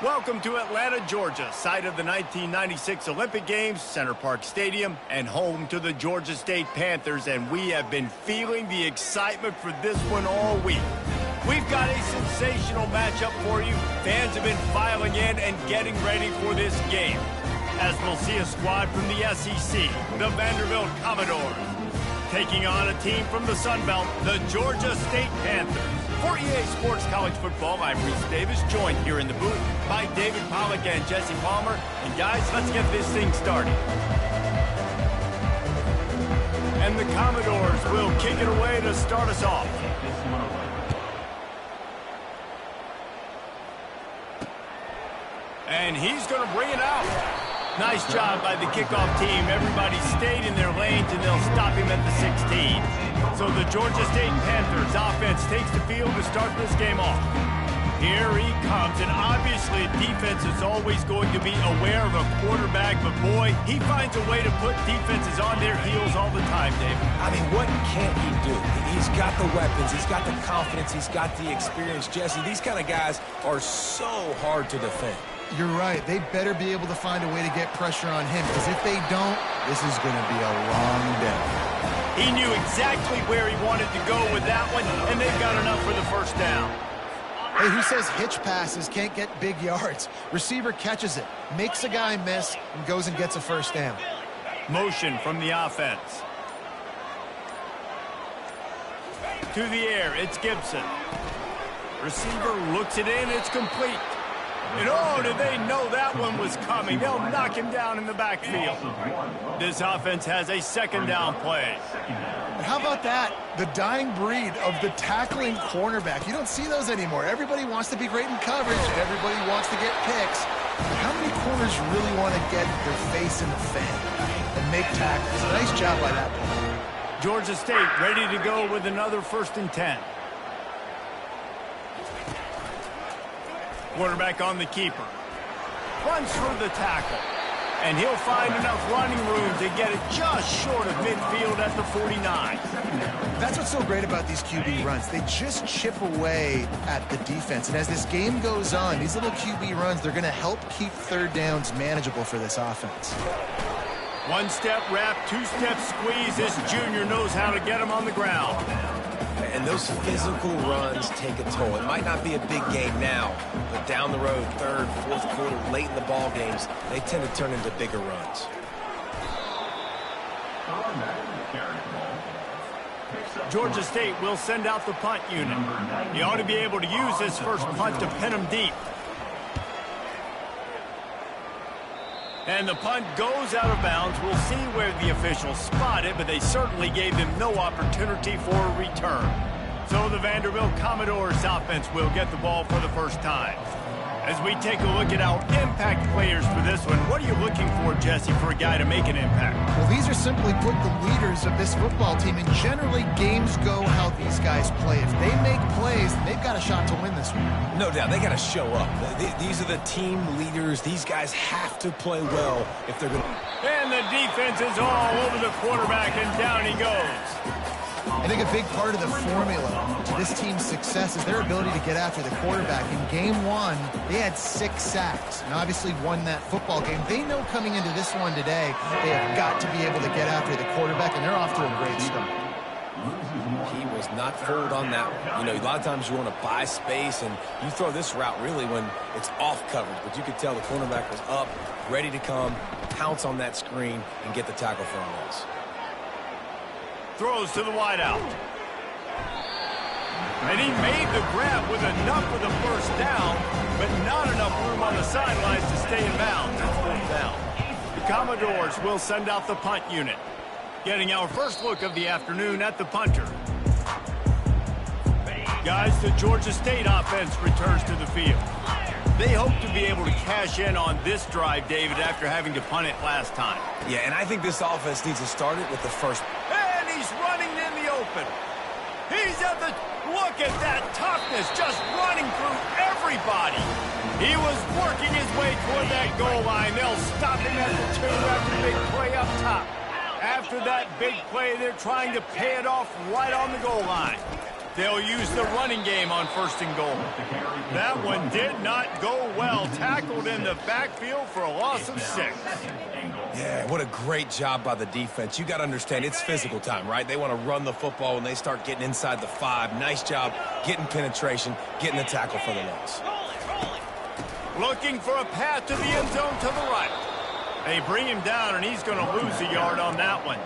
Welcome to Atlanta, Georgia, site of the 1996 Olympic Games, Center Park Stadium, and home to the Georgia State Panthers, and we have been feeling the excitement for this one all week. We've got a sensational matchup for you. Fans have been filing in and getting ready for this game, as we'll see a squad from the SEC, the Vanderbilt Commodores, taking on a team from the Sun Belt, the Georgia State Panthers. For EA Sports College Football, I'm Reese Davis, joined here in the booth by David Pollack and Jesse Palmer. And guys, let's get this thing started. And the Commodores will kick it away to start us off. And he's going to bring it out. Nice job by the kickoff team. Everybody stayed in their lanes, and they'll stop him at the 16. So the Georgia State Panthers offense takes the field to start this game off. Here he comes, and obviously defense is always going to be aware of a quarterback, but boy, he finds a way to put defenses on their heels all the time, David. I mean, what can't he do? He's got the weapons, he's got the confidence, he's got the experience. Jesse, these kind of guys are so hard to defend. You're right. They better be able to find a way to get pressure on him, because if they don't, this is going to be a long day. He knew exactly where he wanted to go with that one, and they've got enough for the first down. Hey, who says hitch passes can't get big yards? Receiver catches it, makes a guy miss, and goes and gets a first down. Motion from the offense. To the air, it's Gibson. Receiver looks it in, it's complete. And oh, did they know that one was coming? They'll knock him down in the backfield. This offense has a second down play. How about that? The dying breed of the tackling cornerback. You don't see those anymore. Everybody wants to be great in coverage. Everybody wants to get picks. But how many corners really want to get their face in the fan and make tackles? Nice job by that play. Georgia State ready to go with another 1st and 10. Quarterback on the keeper. Runs through the tackle. And he'll find enough running room to get it just short of midfield at the 49. That's what's so great about these QB runs. They just chip away at the defense. And as this game goes on, these little QB runs, they're going to help keep third downs manageable for this offense. One-step wrap, two-step squeeze. This junior knows how to get him on the ground. And those physical runs take a toll. It might not be a big game now, but down the road, 3rd, 4th quarter, late in the ball games, they tend to turn into bigger runs. Georgia State will send out the punt unit. He ought to be able to use this first punt to pin him deep. And the punt goes out of bounds. We'll see where the officials spot it, but they certainly gave them no opportunity for a return. So the Vanderbilt Commodores offense will get the ball for the first time. As we take a look at our impact players for this one, what are you looking for, Jesse, for a guy to make an impact? Well, these are simply put the leaders of this football team, and generally games go how these guys play. If they make plays, they've got a shot to win this one. No doubt, they got to show up. These are the team leaders. These guys have to play well if they're going to... And the defense is all over the quarterback, and down he goes. I think a big part of the formula to this team's success is their ability to get after the quarterback. In game 1, they had 6 sacks and obviously won that football game. They know coming into this one today, they have got to be able to get after the quarterback, and they're off to a great start. He was not fooled on that one. You know, a lot of times you want to buy space, and you throw this route really when it's off coverage. But you could tell the cornerback was up, ready to come, pounce on that screen, and get the tackle for a loss. Throws to the wideout. And he made the grab with enough for the first down, but not enough room on the sidelines to stay in bounds. It's 4th down. The Commodores will send out the punt unit. Getting our first look of the afternoon at the punter. Guys, the Georgia State offense returns to the field. They hope to be able to cash in on this drive, David, after having to punt it last time. Yeah, and I think this offense needs to start it with the first... And he's running in the open. He's at the... Look at that toughness, just running through everybody. He was working his way toward that goal line. They'll stop him at the 2 after the big play up top. After that big play, they're trying to pay it off right on the goal line. They'll use the running game on 1st and goal. That one did not go well. Tackled in the backfield for a loss of 6. Yeah, what a great job by the defense. You got to understand, it's physical time, right? They want to run the football when they start getting inside the 5. Nice job getting penetration, getting the tackle for the loss. Looking for a path to the end zone to the right. They bring him down, and he's going to lose a yard on that one.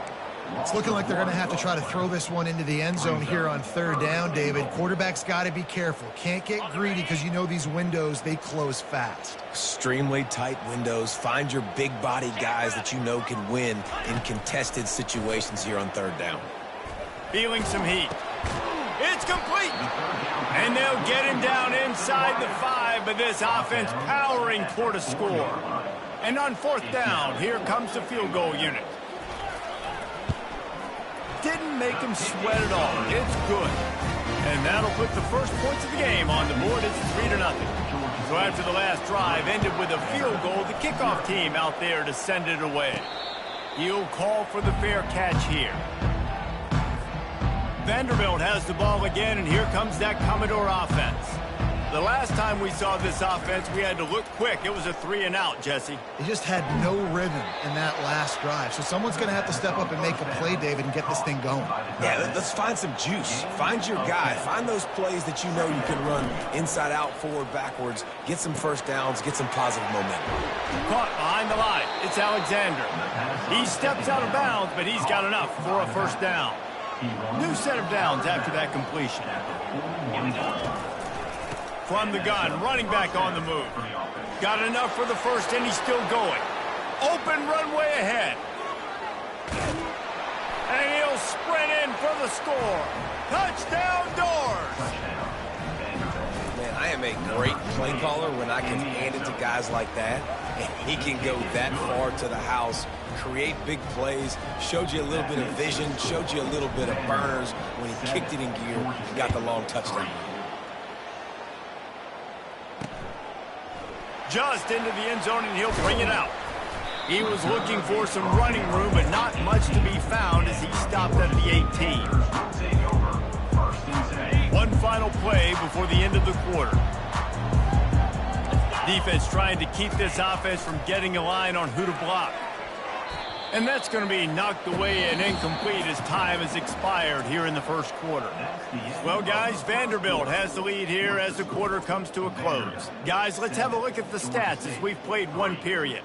It's looking like they're going to have to try to throw this one into the end zone here on 3rd down, David. Quarterback's got to be careful. Can't get greedy because you know these windows, they close fast. Extremely tight windows. Find your big body guys that you know can win in contested situations here on 3rd down. Feeling some heat. It's complete. And they'll get him down inside the 5, but this offense powering toward a score. And on 4th down, here comes the field goal unit. Didn't make him sweat at all. It's good. And that'll put the first points of the game on the board. It's 3-0. So after the last drive ended with a field goal, the kickoff team out there to send it away. He'll call for the fair catch here. Vanderbilt has the ball again, and here comes that Commodore offense. The last time we saw this offense, we had to look quick. It was a 3-and-out, Jesse. They just had no rhythm in that last drive. So someone's going to have to step up and make a play, David, and get this thing going. Yeah, let's find some juice. Find your guy. Find those plays that you know you can run inside out, forward, backwards. Get some first downs. Get some positive momentum. Caught behind the line. It's Alexander. He steps out of bounds, but he's got enough for a first down. New set of downs after that completion. From the gun, running back on the move. Got enough for the first, and he's still going. Open runway ahead. And he'll sprint in for the score. Touchdown, Doors! Man, I am a great play caller when I can hand it to guys like that. And he can go that far to the house, create big plays, showed you a little bit of vision, showed you a little bit of burners when he kicked it in gear and got the long touchdown. Just into the end zone, and he'll bring it out. He was looking for some running room, but not much to be found as he stopped at the 18. One final play before the end of the quarter. Defense trying to keep this offense from getting a line on who to block. And that's going to be knocked away and incomplete as time has expired here in the first quarter. Well, guys, Vanderbilt has the lead here as the quarter comes to a close. Guys, let's have a look at the stats as we've played one period.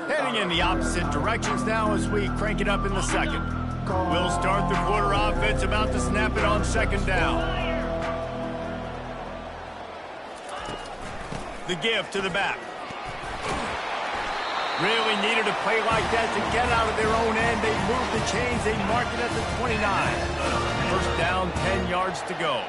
Heading in the opposite directions now as we crank it up in the second. We'll start the quarter offense, about to snap it on 2nd down. The give to the back. Really needed a play like that to get out of their own end. They moved the chains. They mark it at the 29. First down, 10 yards to go.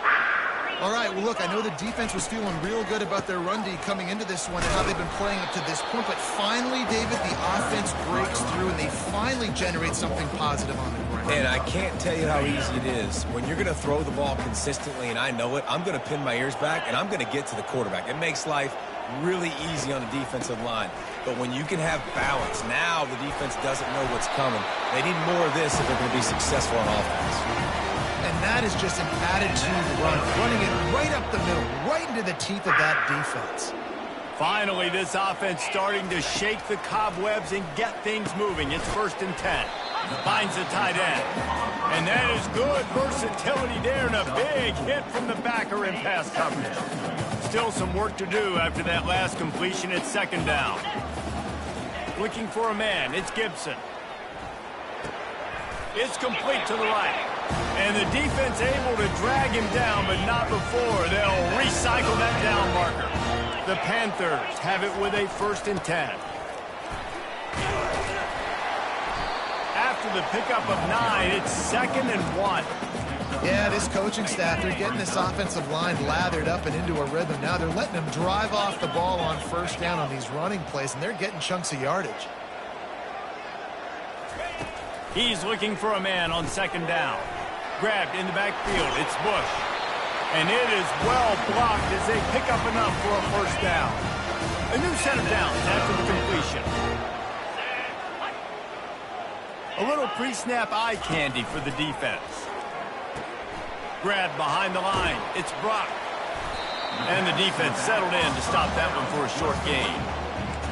All right, well, look, I know the defense was feeling real good about their run D coming into this one and how they've been playing up to this point. But finally, David, the offense breaks through and they finally generate something positive on the ground. And I can't tell you how easy it is. When you're going to throw the ball consistently, and I know it, I'm going to pin my ears back, and I'm going to get to the quarterback. It makes life really easy on the defensive line. But when you can have balance, now the defense doesn't know what's coming. They need more of this if they're going to be successful on offense. And that is just an attitude run, running it right up the middle, right into the teeth of that defense. Finally, this offense starting to shake the cobwebs and get things moving. It's 1st and 10. Finds the tight end. And that is good versatility there, and a big hit from the backer in pass coverage. Still some work to do after that last completion at 2nd down. Looking for a man. It's Gibson. It's complete to the right. And the defense able to drag him down, but not before. They'll recycle that down marker. The Panthers have it with a 1st and 10. After the pickup of 9, it's 2nd and 1. Yeah, this coaching staff, they're getting this offensive line lathered up and into a rhythm. Now they're letting them drive off the ball on 1st down on these running plays, and they're getting chunks of yardage. He's looking for a man on 2nd down. Grabbed in the backfield. It's Bush. And it is well blocked as they pick up enough for a 1st down. A new set of downs after the completion. A little pre-snap eye candy for the defense. Grab behind the line. It's Brock. And the defense settled in to stop that one for a short gain.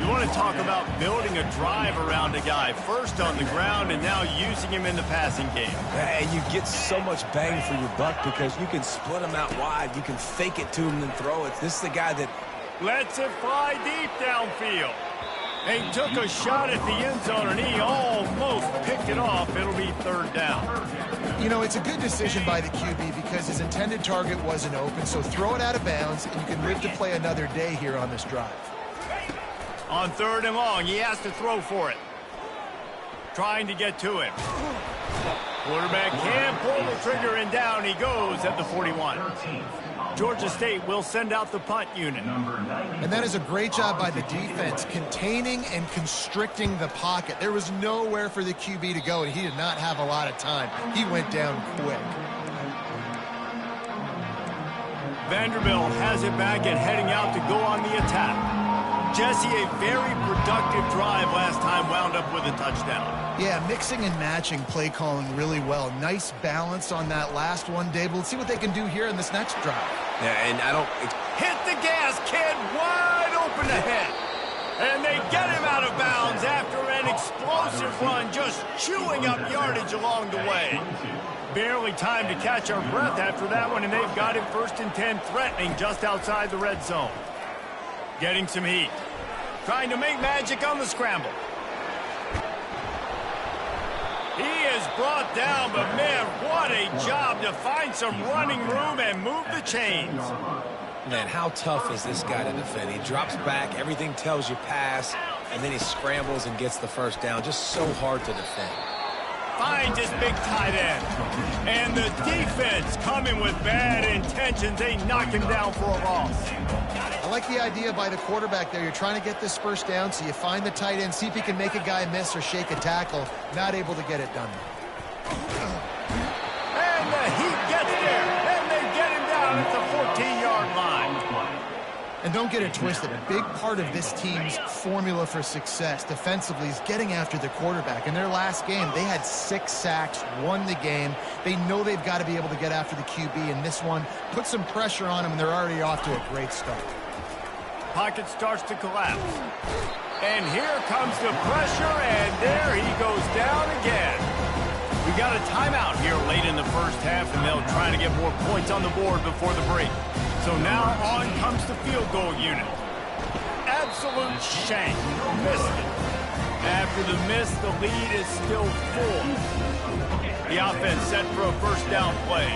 You want to talk about building a drive around a guy, first on the ground and now using him in the passing game. And you get so much bang for your buck because you can split him out wide. You can fake it to him and throw it. This is the guy that lets it fly deep downfield. He took a shot at the end zone, and he almost picked it off. It'll be third down. You know, it's a good decision by the QB because his intended target wasn't open, so throw it out of bounds, and you can live to play another day here on this drive. On third and long, he has to throw for it. Trying to get to it. Quarterback can pull the trigger, and down he goes at the 41. Georgia State will send out the punt unit. And that is a great job by the defense, containing and constricting the pocket. There was nowhere for the QB to go, and he did not have a lot of time. He went down quick. Vanderbilt has it back and heading out to go on the attack. Jesse, a very productive drive last time, wound up with a touchdown. Yeah, mixing and matching play calling really well. Nice balance on that last one, Dave. Let's see what they can do here in this next drive. Yeah, and I don't... Hit the gas, kid, wide open ahead. And they get him out of bounds after an explosive run, just chewing up yardage along the way. Barely time to catch our breath after that one, and they've got him 1st and 10, threatening just outside the red zone. Getting some heat. Trying to make magic on the scramble. He is brought down, but man, what a job to find some running room and move the chains. Man, how tough is this guy to defend? He drops back, everything tells you pass, and then he scrambles and gets the first down. Just so hard to defend. Finds his big tight end. And the defense coming with bad intentions. They knock him down for a loss. I like the idea by the quarterback there. You're trying to get this first down, so you find the tight end, see if he can make a guy miss or shake a tackle. Not able to get it done. And the heat gets there. And they get him down at the 14-yard line. And don't get it twisted. A big part of this team's formula for success defensively is getting after the quarterback. In their last game, they had 6 sacks, won the game. They know they've got to be able to get after the QB, and this one put some pressure on them, and they're already off to a great start. Pocket starts to collapse. And here comes the pressure, and there he goes down again. We got a timeout here late in the first half, and they'll try to get more points on the board before the break. So now on comes the field goal unit. Absolute shank. Missed it. After the miss, the lead is still full. The offense set for a first down play.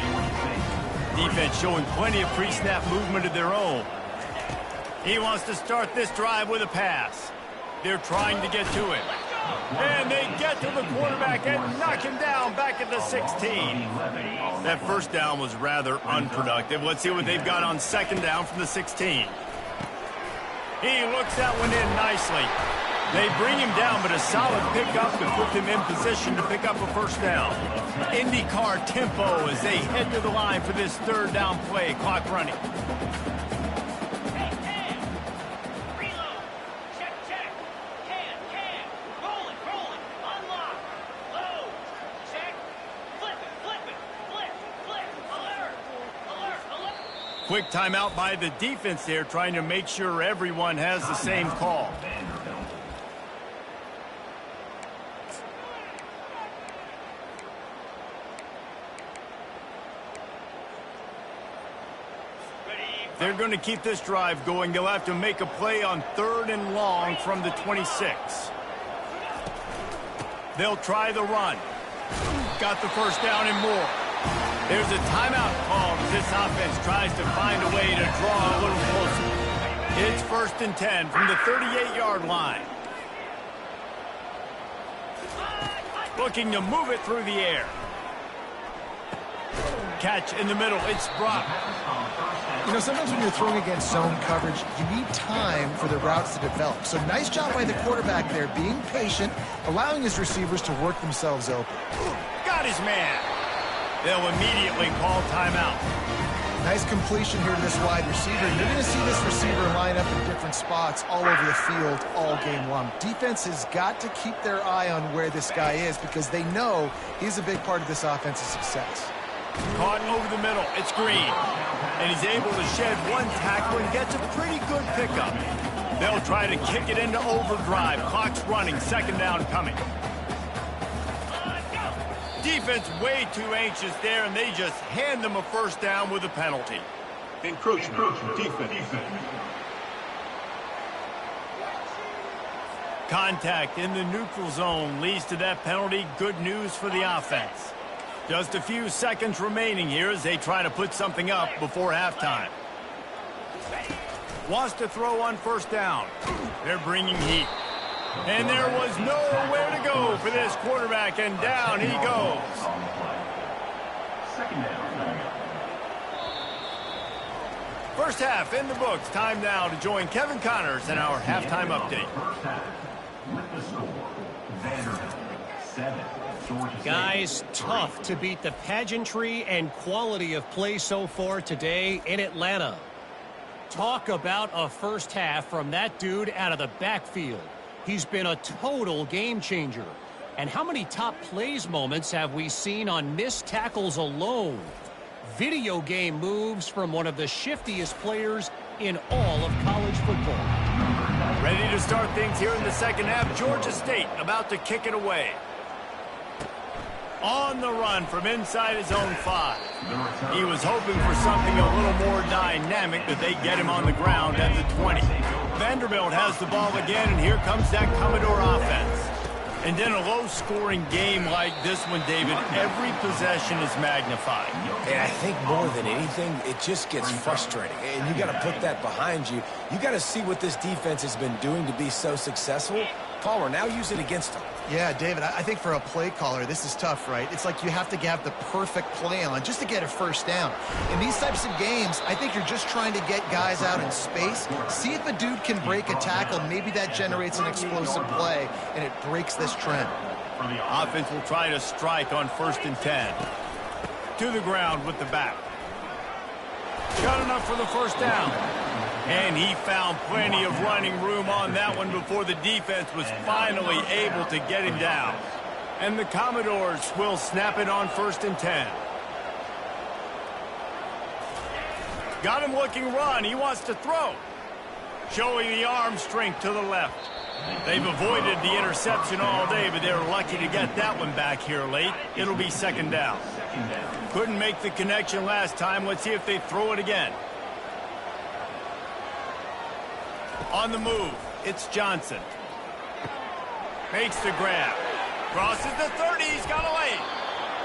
Defense showing plenty of pre-snap movement of their own. He wants to start this drive with a pass. They're trying to get to it. And they get to the quarterback and knock him down back at the 16. That first down was rather unproductive. Let's see what they've got on second down from the 16. He looks that one in nicely. They bring him down, but a solid pickup to put them in position to pick up a first down. IndyCar tempo as they head to the line for this third down play. Clock running. Quick timeout by the defense there, trying to make sure everyone has the same call. They're going to keep this drive going. They'll have to make a play on third and long from the 26. They'll try the run. Got the first down and more. There's a timeout called as this offense tries to find a way to draw a little closer. It's 1st and 10 from the 38-yard line. Looking to move it through the air. Catch in the middle. It's Brock. You know, sometimes when you're throwing against zone coverage, you need time for the routes to develop. So nice job by the quarterback there, being patient, allowing his receivers to work themselves open. Got his man. They'll immediately call timeout. Nice completion here to this wide receiver. You're going to see this receiver line up in different spots all over the field all game long. Defense has got to keep their eye on where this guy is because they know he's a big part of this offense's success. Caught over the middle. It's Green. And he's able to shed one tackle and gets a pretty good pickup. They'll try to kick it into overdrive. Clock's running. Second down coming. Defense way too anxious there, and they just hand them a first down with a penalty. Encroachment. Defense. Contact in the neutral zone leads to that penalty. Good news for the offense. Just a few seconds remaining here as they try to put something up before halftime. Wants to throw on first down. They're bringing heat. And there was nowhere to go for this quarterback, and down he goes. First half in the books. Time now to join Kevin Connors in our halftime update. Guys, tough to beat the pageantry and quality of play so far today in Atlanta. Talk about a first half from that dude out of the backfield. He's been a total game changer. And how many top plays moments have we seen on missed tackles alone? Video game moves from one of the shiftiest players in all of college football. Ready to start things here in the second half. Georgia State about to kick it away. On the run from inside his own 5. He was hoping for something a little more dynamic, but they get him on the ground at the 20. Vanderbilt has the ball again, and here comes that Commodore offense. And in a low-scoring game like this one, David, every possession is magnified. And I think more than anything, it just gets frustrating. And you got to put that behind you. You got to see what this defense has been doing to be so successful. Palmer, now use it against them. Yeah, David, I think for a play caller, this is tough, right? It's like you have to have the perfect play on just to get a first down. In these types of games, I think you're just trying to get guys out in space, see if a dude can break a tackle. Maybe that generates an explosive play, and it breaks this trend. Offense will try to strike on 1st and 10. To the ground with the back. Got enough for the first down. And he found plenty of running room on that one before the defense was finally able to get him down. And the Commodores will snap it on 1st and 10. Got him looking run. He wants to throw. Showing the arm strength to the left. They've avoided the interception all day, but they're lucky to get that one back here late. It'll be second down. Couldn't make the connection last time. Let's see if they throw it again. On the move, it's Johnson. Makes the grab. Crosses the 30, he's got a lane.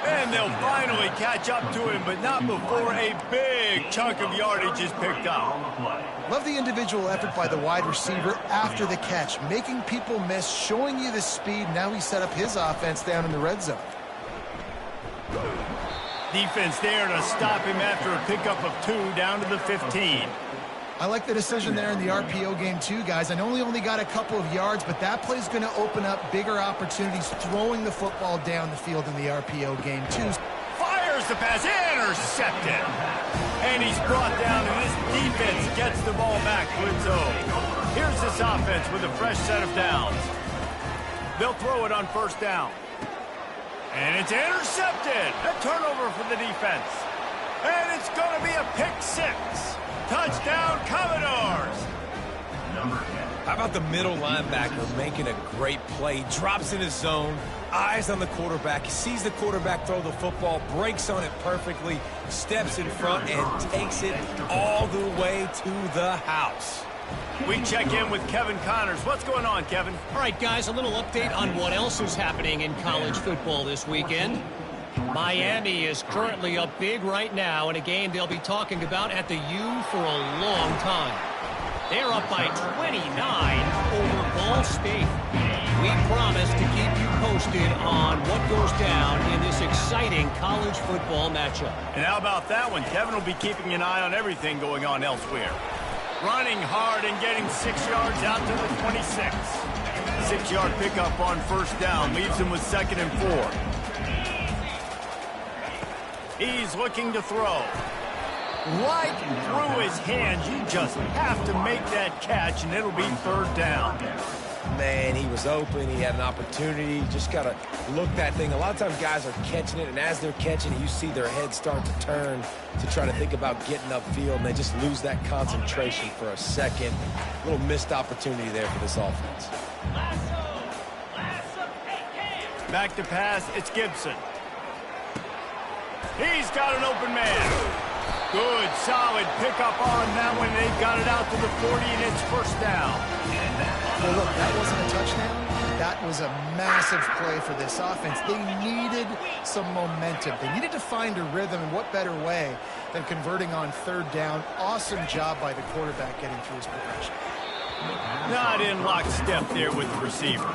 And they'll finally catch up to him, but not before a big chunk of yardage is picked up. Love the individual effort by the wide receiver after the catch, making people miss, showing you the speed. Now he set up his offense down in the red zone. Defense there to stop him after a pickup of 2 down to the 15. I like the decision there in the RPO game too, guys. I know he only got a couple of yards, but that play's going to open up bigger opportunities throwing the football down the field in the RPO game too. Fires the pass, intercepted. And he's brought down, and this defense gets the ball back to its own. Here's this offense with a fresh set of downs. They'll throw it on 1st down. And it's intercepted. A turnover for the defense. And it's going to be a pick 6. Touchdown, Commodores! How about the middle linebacker making a great play? Drops in his zone, eyes on the quarterback. He sees the quarterback throw the football, breaks on it perfectly, steps in front, and takes it all the way to the house. We check in with Kevin Connors. What's going on, Kevin? All right, guys, a little update on what else is happening in college football this weekend. Miami is currently up big right now in a game they'll be talking about at the U for a long time. They're up by 29 over Ball State. We promise to keep you posted on what goes down in this exciting college football matchup. And how about that one? Kevin will be keeping an eye on everything going on elsewhere. Running hard and getting 6 yards out to the 26. 6-yard pickup on 1st down leaves him with 2nd and 4. He's looking to throw. right through his hands. You just have to make that catch, and it'll be third down. Man, he was open. He had an opportunity. Just got to look that thing. A lot of times guys are catching it, and as they're catching it, you see their head start to turn to try to think about getting upfield, and they just lose that concentration for a second. A little missed opportunity there for this offense. Back to pass, it's Gibson. He's got an open man. Good, solid pickup on that one. They've got it out to the 40, and it's first down. Well, look, that wasn't a touchdown. That was a massive play for this offense. They needed some momentum. They needed to find a rhythm, and what better way than converting on third down. Awesome job by the quarterback getting through his progression. Not in lockstep there with the receiver.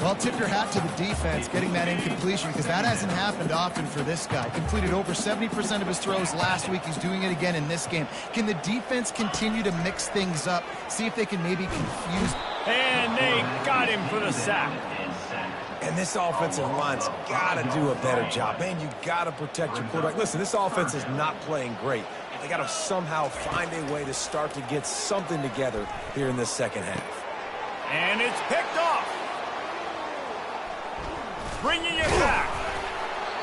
Well, tip your hat to the defense getting that incompletion, because that hasn't happened often for this guy. Completed over 70% of his throws last week. He's doing it again in this game. Can the defense continue to mix things up? See if they can maybe confuse. And they got him for the sack. And this offensive line's got to do a better job. Man, you got to protect your quarterback. Listen, this offense is not playing great. They got to somehow find a way to start to get something together here in this second half. And it's picked off. Bringing it back.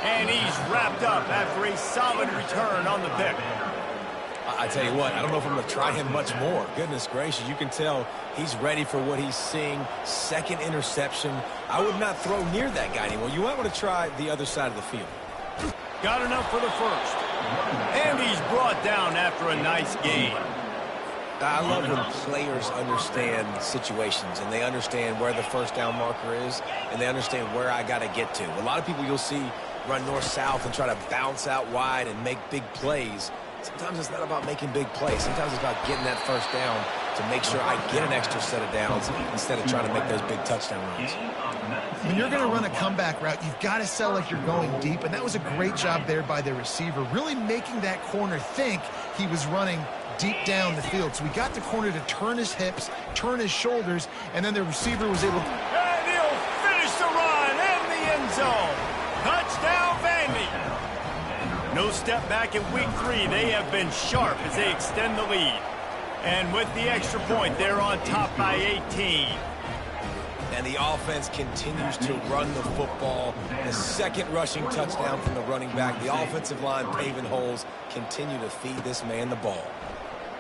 And he's wrapped up after a solid return on the pick. I tell you what, I don't know if I'm going to try him much more. Goodness gracious, you can tell he's ready for what he's seeing. Second interception. I would not throw near that guy anymore. You might want to try the other side of the field. Got enough for the first. And he's brought down after a nice gain. I love when players understand situations and they understand where the first down marker is and they understand where I got to get to. A lot of people you'll see run north-south and try to bounce out wide and make big plays. Sometimes it's not about making big plays. Sometimes it's about getting that first down to make sure I get an extra set of downs instead of trying to make those big touchdown runs. When you're going to run a comeback route, you've got to sell like you're going deep, and that was a great job there by the receiver, really making that corner think he was running deep down the field. So we got the corner to turn his hips, turn his shoulders, and then the receiver was able to... And he'll finish the run in the end zone. Touchdown, Vandy. No step back in week 3. They have been sharp as they extend the lead. And with the extra point, they're on top by 18. And the offense continues to run the football. The second rushing touchdown from the running back. The offensive line paving holes. Continue to feed this man the ball.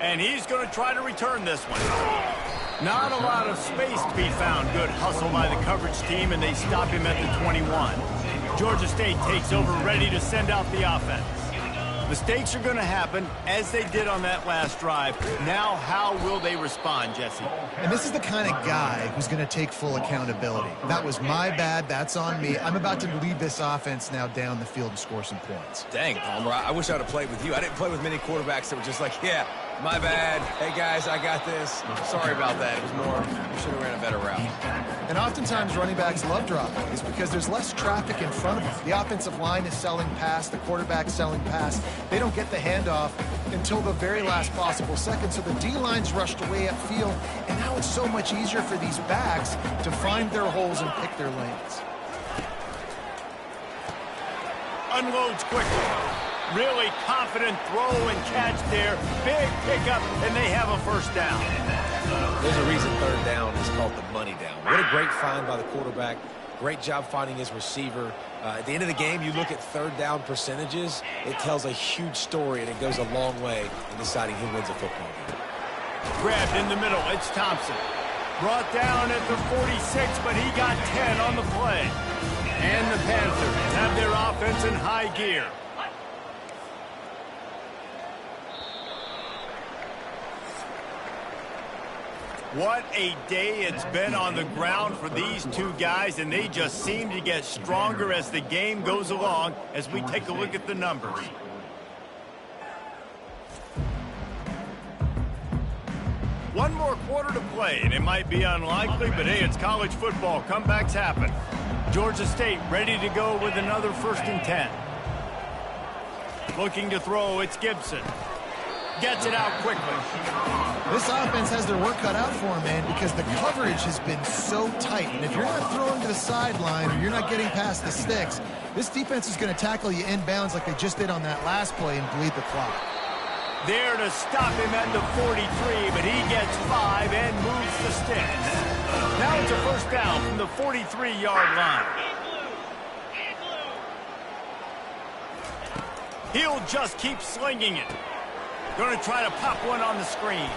And he's going to try to return this one. Not a lot of space to be found. Good hustle by the coverage team, and they stop him at the 21. Georgia State takes over, ready to send out the offense. Mistakes are going to happen, as they did on that last drive. Now, how will they respond, Jesse? And this is the kind of guy who's going to take full accountability. That was my bad. That's on me. I'm about to lead this offense now down the field and score some points. Dang, Palmer, I wish I would have played with you. I didn't play with many quarterbacks that were just like, yeah, my bad. Hey, guys, I got this. Sorry about that. It was more, we should have ran a better route. And oftentimes running backs love dropping. It's because there's less traffic in front of them. The offensive line is selling pass. The quarterback's selling pass. They don't get the handoff until the very last possible second. So the D-line's rushed away upfield. And now it's so much easier for these backs to find their holes and pick their lanes. Unloads quickly. Really confident throw and catch there. Big pickup, and they have a first down. There's a reason third down is called the money down. What a great find by the quarterback. Great job finding his receiver. At the end of the game, you look at third down percentages. It tells a huge story, and it goes a long way in deciding who wins a football game. Grabbed in the middle. It's Thompson. Brought down at the 46, but he got 10 on the play. And the Panthers have their offense in high gear. What a day it's been on the ground for these two guys, and they just seem to get stronger as the game goes along as we take a look at the numbers. One more quarter to play, and it might be unlikely, but hey, it's college football. Comebacks happen. Georgia State ready to go with another 1st and 10. Looking to throw, it's Gibson. Gets it out quickly. This offense has their work cut out for them, man, because the coverage has been so tight. And if you're not throwing to the sideline or you're not getting past the sticks, this defense is going to tackle you inbounds like they just did on that last play and bleed the clock. There to stop him at the 43, but he gets 5 and moves the sticks. Now it's a first down from the 43-yard line. He'll just keep slinging it. Going to try to pop one on the screen.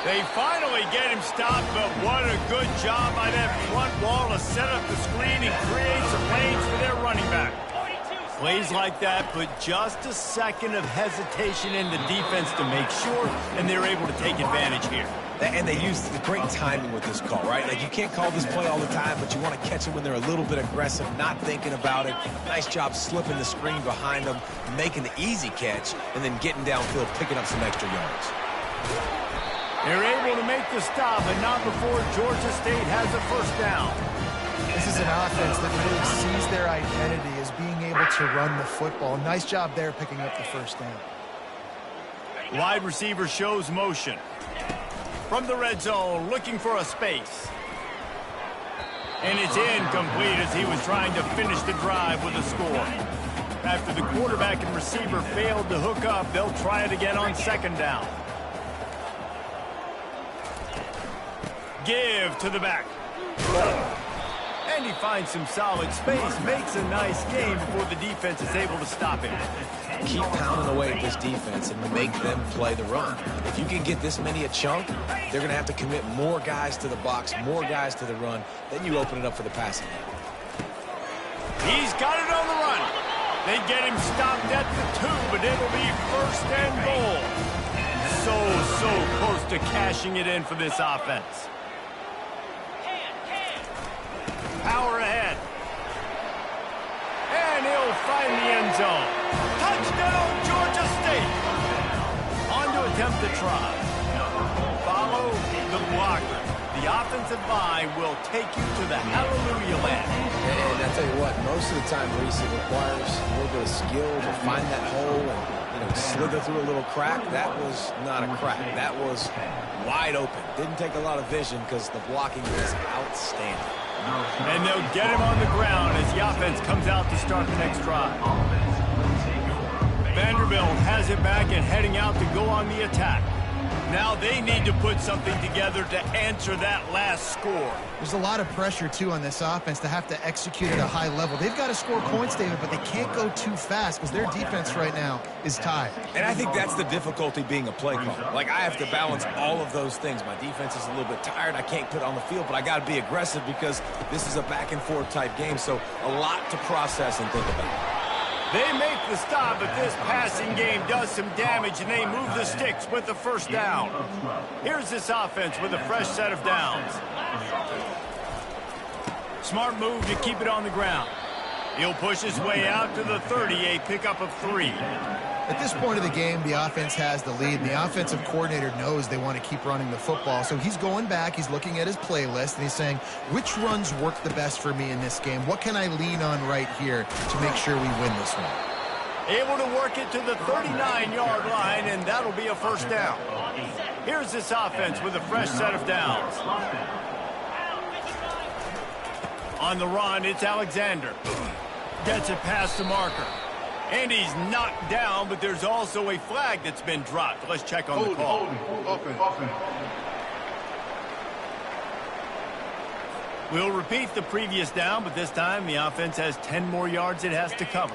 They finally get him stopped, but what a good job by that front wall to set up the screen and create some lanes for their running back. Plays like that put just a second of hesitation in the defense to make sure, and they're able to take advantage here. And they used the great timing with this call, right? Like, you can't call this play all the time, but you want to catch them when they're a little bit aggressive, not thinking about it. Nice job slipping the screen behind them, making the easy catch, and then getting downfield, picking up some extra yards. They're able to make the stop, but not before Georgia State has a first down. This is an offense that really sees their identity as being able to run the football. Nice job there picking up the first down. Wide receiver shows motion. From the red zone, looking for a space. And it's incomplete as he was trying to finish the drive with a score. After the quarterback and receiver failed to hook up, they'll try it again on second down. Give to the back. And he finds some solid space, makes a nice gain before the defense is able to stop him. Keep pounding away at this defense and make them play the run. If you can get this many a chunk, they're going to have to commit more guys to the box, more guys to the run. Then you open it up for the passing game. He's got it on the run. They get him stopped at the 2, but it'll be first and goal. So close to cashing it in for this offense. Power ahead. And he'll find the end zone. Touchdown, Georgia State. On to attempt the try. Follow the blocker. The offensive line will take you to the hallelujah land. And I tell you what, most of the time, Reese, it requires a little bit of skill to find that hole and slither through a little crack. That was not a crack. That was wide open. Didn't take a lot of vision because the blocking was outstanding. And they'll get him on the ground as the offense comes out to start the next drive. Vanderbilt has it back and heading out to go on the attack. Now they need to put something together to answer that last score. There's a lot of pressure, too, on this offense to have to execute at a high level. They've got to score points, David, but they can't go too fast because their defense right now is tired. And I think that's the difficulty being a play caller. Like, I have to balance all of those things. My defense is a little bit tired. I can't put it on the field, but I got to be aggressive because this is a back-and-forth type game, so a lot to process and think about. They make the stop, but this passing game does some damage, and they move the sticks with the first down. Here's this offense with a fresh set of downs. Smart move to keep it on the ground. He'll push his way out to the 30, a pickup of 3. At this point of the game, the offense has the lead, and the offensive coordinator knows they want to keep running the football. So he's going back, he's looking at his playlist, and he's saying, which runs work the best for me in this game? What can I lean on right here to make sure we win this one? Able to work it to the 39-yard line, and that'll be a first down. Here's this offense with a fresh set of downs. On the run, it's Alexander. Gets it past the marker. And he's knocked down, but there's also a flag that's been dropped. Let's check on the call. We'll repeat the previous down, but this time the offense has 10 more yards it has to cover.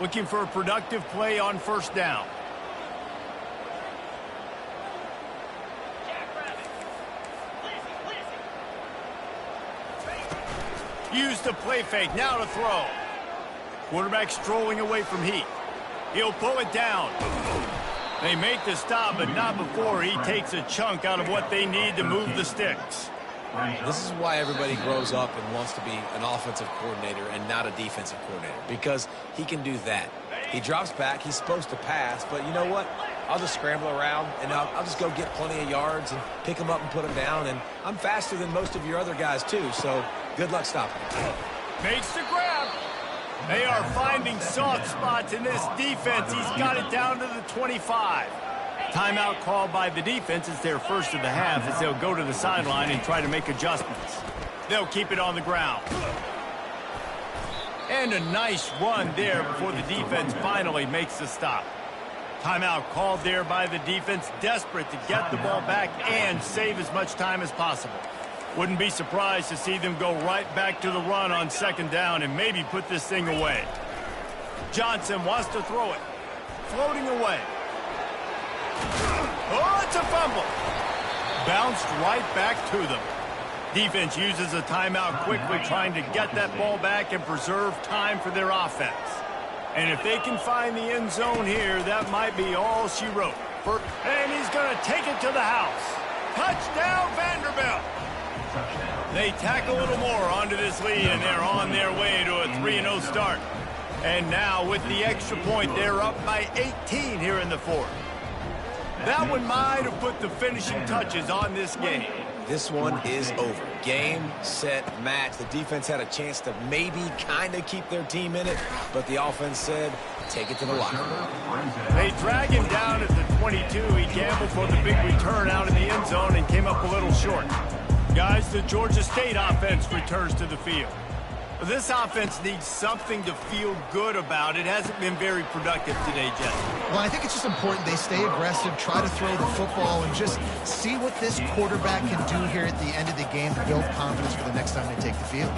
Looking for a productive play on first down. Use the play fake, now to throw. Quarterback strolling away from Heat. He'll pull it down. They make the stop, but not before he takes a chunk out of what they need to move the sticks. This is why everybody grows up and wants to be an offensive coordinator and not a defensive coordinator, because he can do that. He drops back, he's supposed to pass, but you know what? I'll just scramble around, and I'll just go get plenty of yards and pick them up and put them down, and I'm faster than most of your other guys, too, so good luck stopping. Makes the grab. They are finding soft spots in this defense. He's got it down to the 25. Timeout called by the defense. It's their first of the half as they'll go to the sideline and try to make adjustments. They'll keep it on the ground. And a nice run there before the defense finally makes the stop. Timeout called there by the defense, desperate to get the ball back and save as much time as possible. Wouldn't be surprised to see them go right back to the run on second down and maybe put this thing away. Johnson wants to throw it. Floating away. Oh, it's a fumble. Bounced right back to them. Defense uses a timeout quickly, trying to get that ball back and preserve time for their offense. And if they can find the end zone here, that might be all she wrote. And he's going to take it to the house. Touchdown, Vanderbilt. They tack a little more onto this lead, and they're on their way to a 3-0 start. And now, with the extra point, they're up by 18 here in the fourth. That one might have put the finishing touches on this game. This one is over. Game, set, match. The defense had a chance to maybe kind of keep their team in it, but the offense said, take it to the locker room. They drag him down at the 22. He gambled for the big return out in the end zone and came up a little short. Guys, the Georgia State offense returns to the field. This offense needs something to feel good about. It hasn't been very productive today, Jesse. Well, I think it's just important they stay aggressive, try to throw the football, and just see what this quarterback can do here at the end of the game to build confidence for the next time they take the field.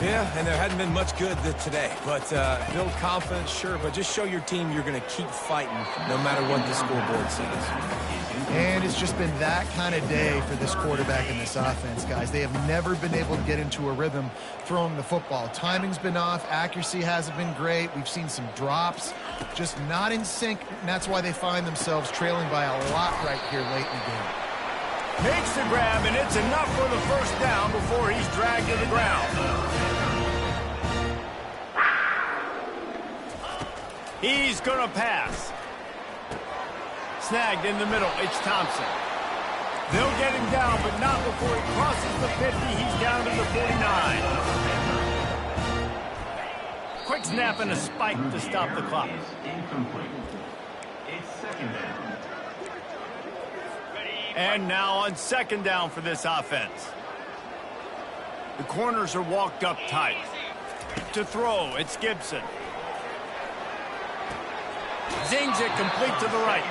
Yeah, and there hadn't been much good today. But build confidence, sure, but just show your team you're going to keep fighting no matter what the scoreboard says. And it's just been that kind of day for this quarterback and this offense, guys. They have never been able to get into a rhythm throwing the football. Timing's been off. Accuracy hasn't been great. We've seen some drops, just not in sync, and that's why they find themselves trailing by a lot right here late in the game. Makes the grab, and it's enough for the first down before he's dragged to the ground. He's going to pass. Snagged in the middle. It's Thompson. They'll get him down, but not before he crosses the 50. He's down to the 49. Quick snap and a spike to stop the clock. And now on second down for this offense. The corners are walked up tight. To throw, it's Gibson. Zings it complete to the right.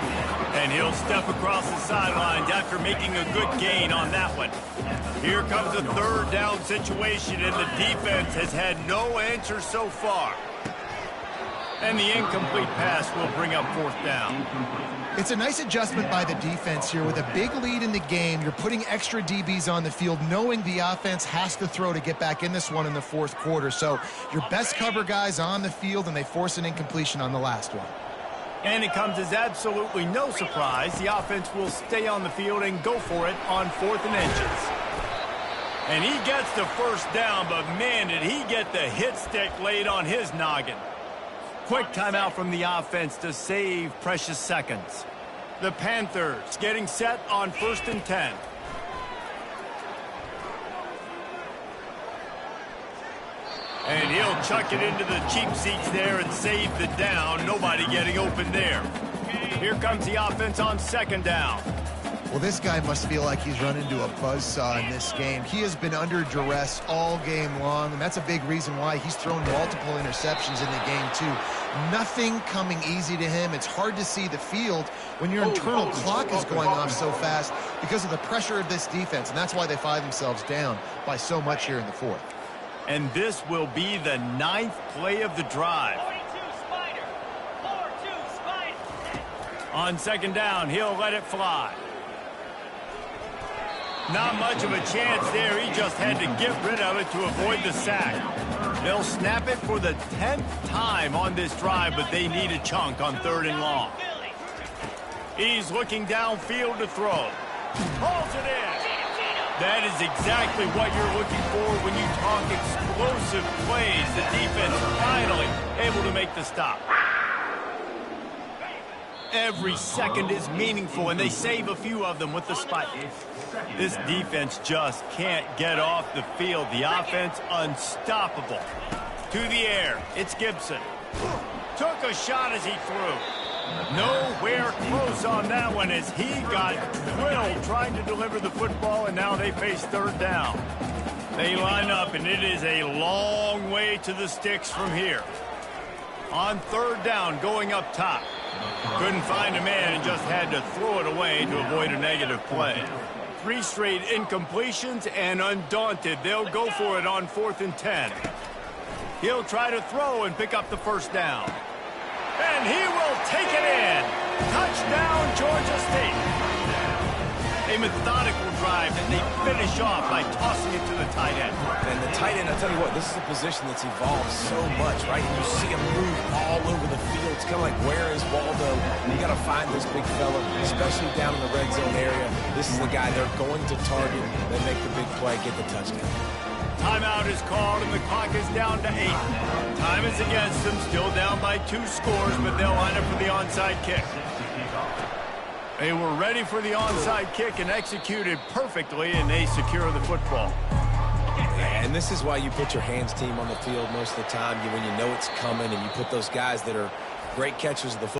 And he'll step across the sidelines after making a good gain on that one. Here comes a third down situation, and the defense has had no answer so far. And the incomplete pass will bring up fourth down. It's a nice adjustment by the defense here. With a big lead in the game, you're putting extra DBs on the field, knowing the offense has to throw to get back in this one in the fourth quarter. So your best cover guys on the field, and they force an incompletion on the last one. And it comes as absolutely no surprise. The offense will stay on the field and go for it on 4th and inches. And he gets the first down, but man, did he get the hit stick laid on his noggin. Quick timeout from the offense to save precious seconds. The Panthers getting set on 1st and 10. And he'll chuck it into the cheap seats there and save the down. Nobody getting open there. Here comes the offense on second down. Well, this guy must feel like he's run into a buzzsaw in this game. He has been under duress all game long, and that's a big reason why he's thrown multiple interceptions in the game, too. Nothing coming easy to him. It's hard to see the field when your internal clock is going off so fast because of the pressure of this defense, and that's why they find themselves down by so much here in the fourth. And this will be the 9th play of the drive. On second down, he'll let it fly. Not much of a chance there. He just had to get rid of it to avoid the sack. They'll snap it for the 10th time on this drive, but they need a chunk on 3rd and long. He's looking downfield to throw. Hauls it in. That is exactly what you're looking for when you talk explosive plays. The defense finally able to make the stop. Every second is meaningful, and they save a few of them with the spike. This defense just can't get off the field. The offense unstoppable. To the air, it's Gibson. Took a shot as he threw. Nowhere close on that one as he got drilled trying to deliver the football, and now they face 3rd down. They line up, and it is a long way to the sticks from here. On 3rd down, going up top. Couldn't find a man and just had to throw it away to avoid a negative play. 3 straight incompletions, and undaunted, they'll go for it on 4th and 10. He'll try to throw and pick up the first down. And he will take it in. Touchdown, Georgia State. A methodical drive that they finish off by tossing it to the tight end. And the tight end, I tell you what, this is a position that's evolved so much, right? You see him move all over the field. It's kind of like, where is Waldo? You got to find this big fella, especially down in the red zone area. This is the guy they're going to target. They make the big play, get the touchdown. Timeout is called, and the clock is down to 8. Time is against them, still down by 2 scores, but they'll line up for the onside kick. They were ready for the onside kick and executed perfectly, and they secure the football. And this is why you put your hands team on the field most of the time, when you know it's coming, and you put those guys that are great catchers of the football.